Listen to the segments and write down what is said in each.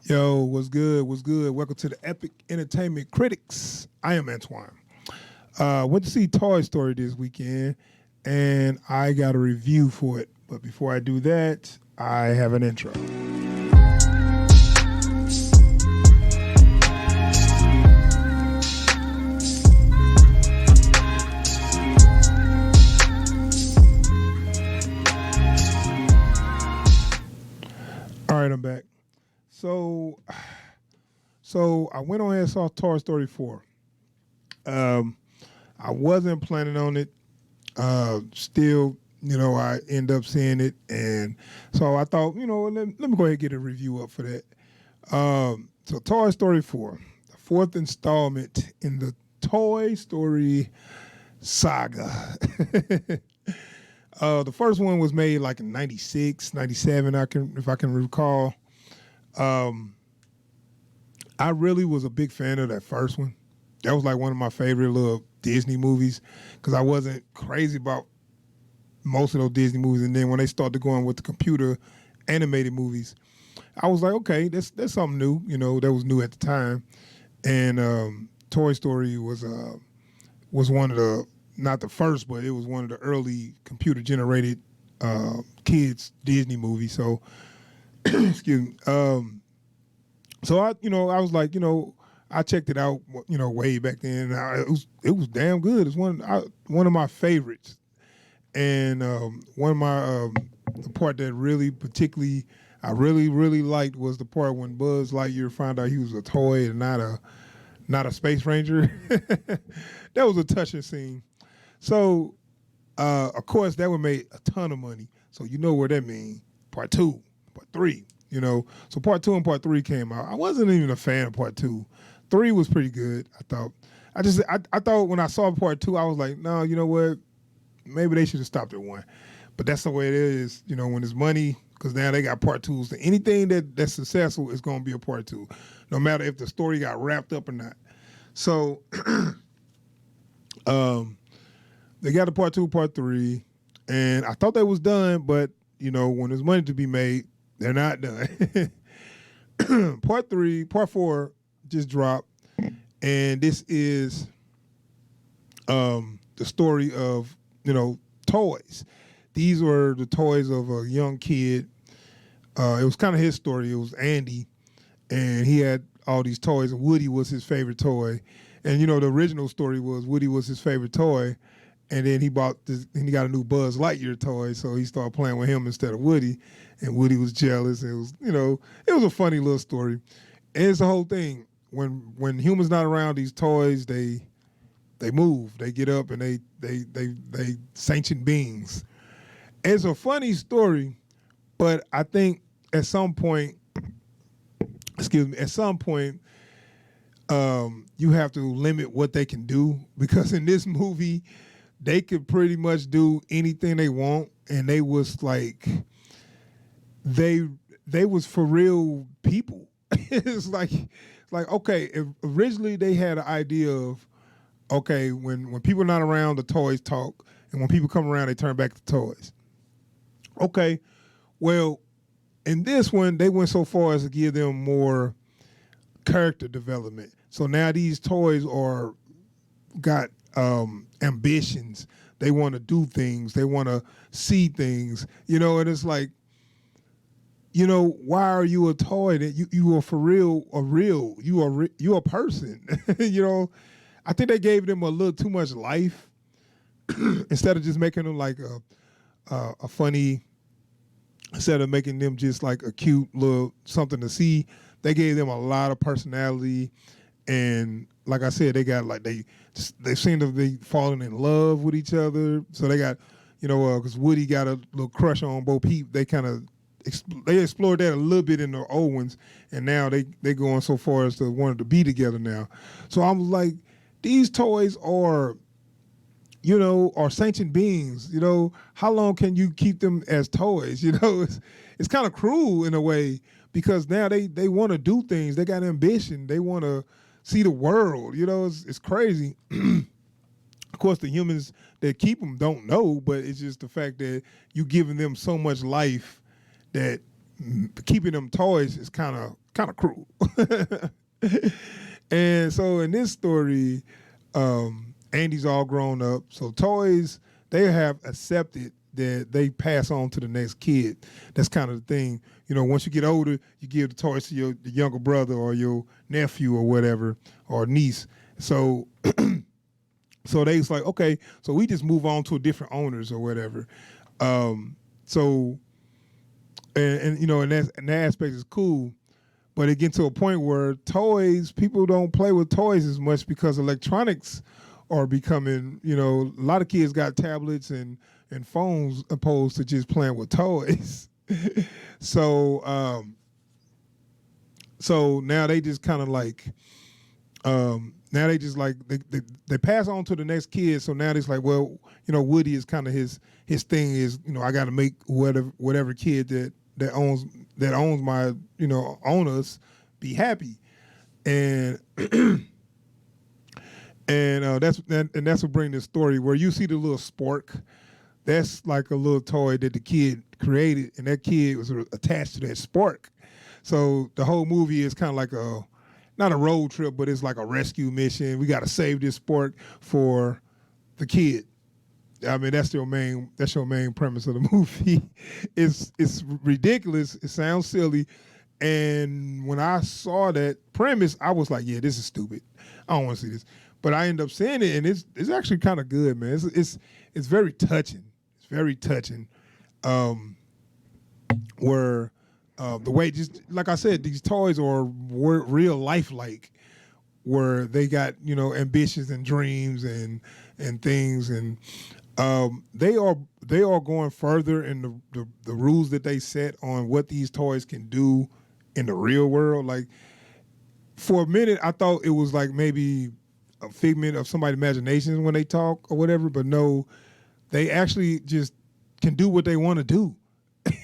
Yo, what's good? What's good? Welcome to the Epic Entertainment Critics. I am Antoine. Went to see Toy Story this weekend, and I got a review for it. But before I do that, I have an intro. All right, I'm back. So I went on and saw Toy Story 4. I wasn't planning on it. Still, I end up seeing it, and so I thought, let me go ahead and get a review up for that. So Toy Story 4, the fourth installment in the Toy Story saga. The first one was made like in 96, 97, if I can recall. I really was a big fan of that first one. That was like one of my favorite little Disney movies because I wasn't crazy about most of those Disney movies. And then when they started going with the computer animated movies, I was like, okay, that's something new. That was new at the time. And Toy Story was one of the, not the first, but it was one of the early computer generated kids Disney movies. So, excuse me. So I was like, I checked it out, way back then. It was damn good. It's one of my favorites, and one of my the part that really particularly I really liked was the part when Buzz Lightyear found out he was a toy and not a space ranger. That was a touching scene. So, of course, that would make a ton of money. So you know what that means. Part 2, part 3. So part 2 and part 3 came out. I wasn't even a fan of part 2. 3 was pretty good. I thought when I saw part 2, I was like, no, you know what? Maybe they should have stopped at 1. But that's the way it is. When it's money, because now they got part 2s. Anything that's successful is going to be a part 2, no matter if the story got wrapped up or not. So, they got a part 2, part 3, and I thought that was done. But when there's money to be made, they're not done. Part 4 just dropped, and this is the story of toys. These were the toys of a young kid. It was kind of his story. It was Andy, and he had all these toys, and Woody was his favorite toy. And the original story was Woody was his favorite toy, and then he got a new Buzz Lightyear toy, so he started playing with him instead of Woody, and Woody was jealous. It was, it was a funny little story. And it's the whole thing. When humans not around, these toys, they move, they get up, and they sentient beings. It's a funny story, but I think at some point, you have to limit what they can do, because in this movie, they could pretty much do anything they want, and they was like, they was for real people. It's like okay, originally they had an idea of, okay, when people are not around, the toys talk, and when people come around, they turn back to toys. Okay, well, in this one, they went so far as to give them more character development. So now these toys got ambitions. They want to do things. They want to see things. And it's like, why are you a toy? That you are for real, you a person. I think they gave them a little too much life instead of just making them like a funny. Instead of making them just like a cute little something to see, they gave them a lot of personality. And like I said, they got like they seem to be falling in love with each other. So they got, because Woody got a little crush on Bo Peep. They kind of they explored that a little bit in the old ones, and now they going so far as to wanting to be together now. So I was like, these toys are sentient beings. How long can you keep them as toys? It's kind of cruel in a way, because now they want to do things. They got ambition. They want to see the world. It's crazy. Of course, the humans that keep them don't know, but it's just the fact that you giving them so much life that keeping them toys is kind kind of cruel. And so in this story, Andy's all grown up. So toys, they have accepted that they pass on to the next kid. That's kind of the thing. You know, once you get older, you give the toys to your younger brother or your nephew or whatever, or niece. So so they was like, okay, so we just move on to a different owners or whatever. So and you know, and that aspect is cool. But it gets to a point where toys, people don't play with toys as much because electronics are becoming, you know, a lot of kids got tablets and phones opposed to just playing with toys. So so now they just kind of like now they just like they pass on to the next kid. So now it's like, well, you know, Woody is kind of his thing is, you know, I got to make whatever kid that owns my, you know, own us be happy. And that's what brings this story where you see the little spork. That's like a little toy that the kid created, and that kid was attached to that spork. So the whole movie is kind of like not a road trip, but it's like a rescue mission. We got to save this spork for the kid. I mean, that's your main premise of the movie. It's ridiculous. It sounds silly. And when I saw that premise, I was like, yeah, this is stupid. I don't want to see this. But I ended up seeing it, and it's actually kind of good, man. It's very touching. It's very touching. Where the way, just like I said, these toys are real lifelike, where they got, you know, ambitions and dreams and things, and they are going further in the rules that they set on what these toys can do in the real world. Like, for a minute, I thought it was like maybe a figment of somebody's imagination when they talk or whatever, but no, they actually just can do what they want to do.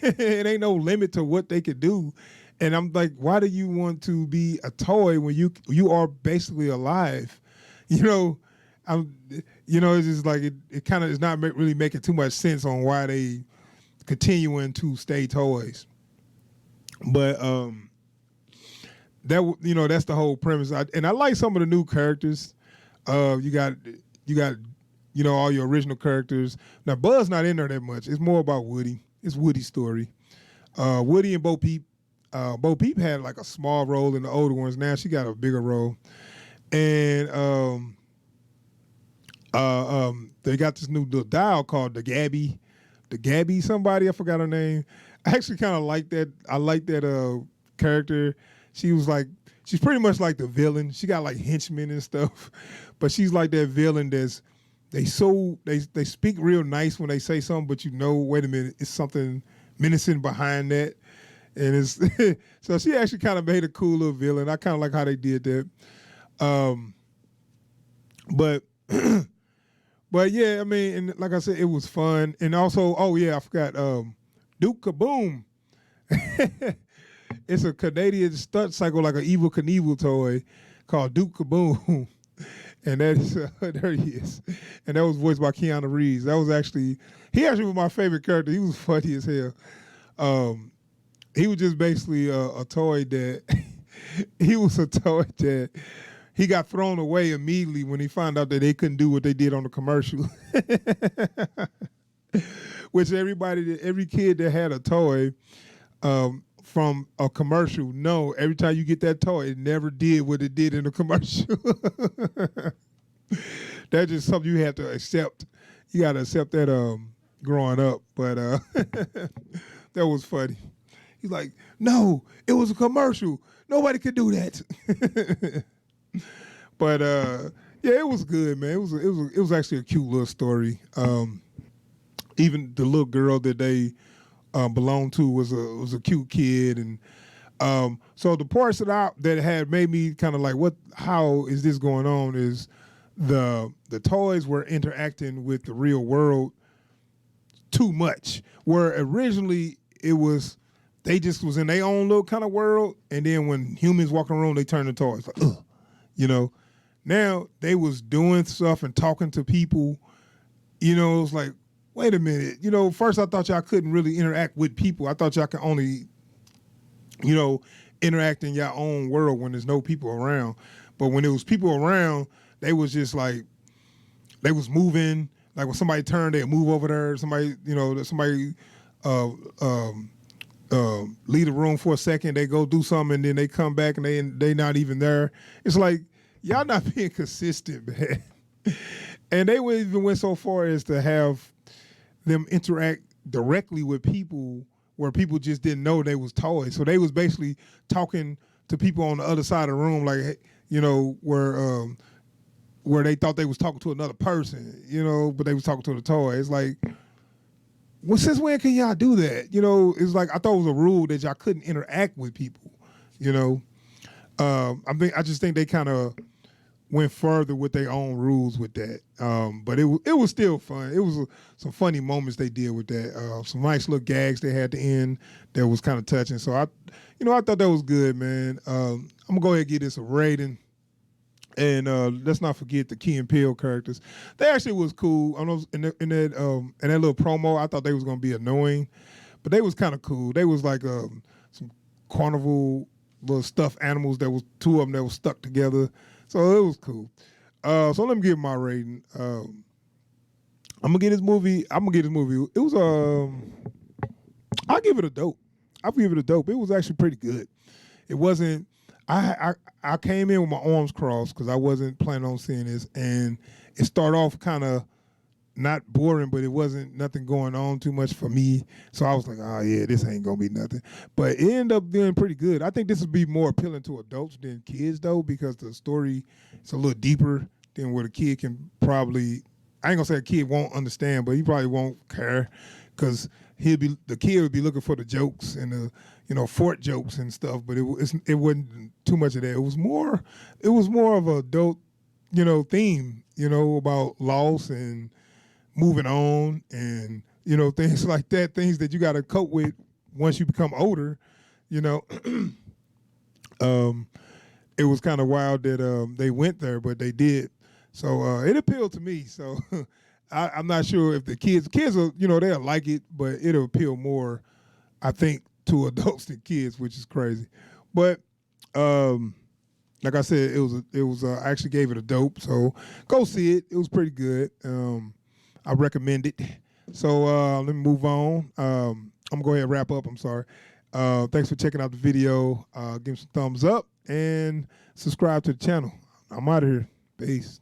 It ain't no limit to what they could do. And I'm like, why do you want to be a toy when you are basically alive? You know, it's just like it kind of is not really making too much sense on why they continuing to stay toys. But that's the whole premise. And I like some of the new characters. You got all your original characters. Now Buzz not in there that much. It's more about Woody. It's Woody's story. Woody and Bo Peep. Bo Peep had like a small role in the older ones. Now she got a bigger role. And they got this new little doll called the Gabby somebody, I forgot her name. I actually kind of like that. I like that character. She's pretty much like the villain. She got like henchmen and stuff, but she's like that villain they speak real nice when they say something, but you know, wait a minute, it's something menacing behind that. And it's so she actually kind of made a cool little villain. I kind of like how they did that. But but yeah, I mean, and like I said, it was fun. And also, oh yeah, I forgot Duke Kaboom. It's a Canadian stunt cycle, like an Evil Knievel toy called Duke Kaboom. And that is there he is. And that was voiced by Keanu Reeves. He actually was my favorite character. He was funny as hell. He was just basically a toy that he got thrown away immediately when he found out that they couldn't do what they did on the commercial. Which every kid that had a toy from a commercial, no, every time you get that toy, it never did what it did in the commercial. That's just something you have to accept. You got to accept that growing up. But that was funny. He's like, no, it was a commercial. Nobody could do that. But yeah, it was good, man. It was actually a cute little story. Even the little girl that they belonged to was a cute kid, and so the parts that had made me kind of like, how is this going on? Is the toys were interacting with the real world too much. Where originally it was, they just was in their own little kind of world, and then when humans walking around, they turn to toys like, ugh, you know. Now they was doing stuff and talking to people. You know, it was like, wait a minute. You know, first I thought y'all couldn't really interact with people. I thought y'all could only, you know, interact in your own world when there's no people around. But when there was people around, they was just like they was moving. Like when somebody turned, they'd move over there. Somebody, somebody uh, um, leave the room for a second. They go do something, and then they come back, and they not even there. It's like y'all not being consistent, man. And they would even went so far as to have them interact directly with people where people just didn't know they was toys. So they was basically talking to people on the other side of the room, like where they thought they was talking to another person, but they was talking to the toy. It's like, well, since when can y'all do that? It's like I thought it was a rule that y'all couldn't interact with people. I just think they kind of went further with their own rules with that. But it was still fun. It was some funny moments they did with that. Some nice little gags they had at the end that was kind of touching. So I thought that was good, man. I'm gonna go ahead and give this a rating. And let's not forget the Key and Peele characters. They actually was cool. I know in that little promo, I thought they was gonna be annoying, but they was kind of cool. They was like some carnival little stuffed animals that was two of them that was stuck together. So it was cool. So let me give my rating. I'm gonna give this movie. It was I'll give it a dope. I'll give it a dope. It was actually pretty good. It wasn't. I came in with my arms crossed because I wasn't planning on seeing this, and it started off kind of not boring, but it wasn't nothing going on too much for me. So I was like, oh yeah, this ain't gonna be nothing. But it ended up being pretty good. I think this would be more appealing to adults than kids though, because the story is a little deeper than what a kid can probably. I ain't gonna say a kid won't understand, but he probably won't care because the kid would be looking for the jokes and the fort jokes and stuff. But it wasn't too much of that. It was more of a adult theme about loss and moving on and things like that, things that you got to cope with once you become older. It was kind of wild that they went there, but they did. So it appealed to me. So I'm not sure if the kids will, they'll like it, but it'll appeal more, I think, to adults than kids, which is crazy. But like I said, it was I actually gave it a dope. So go see it. It was pretty good. I recommend it. So let me move on. I'm gonna go ahead and wrap up. I'm sorry. Thanks for checking out the video. Give me some thumbs up and subscribe to the channel. I'm out of here. Peace.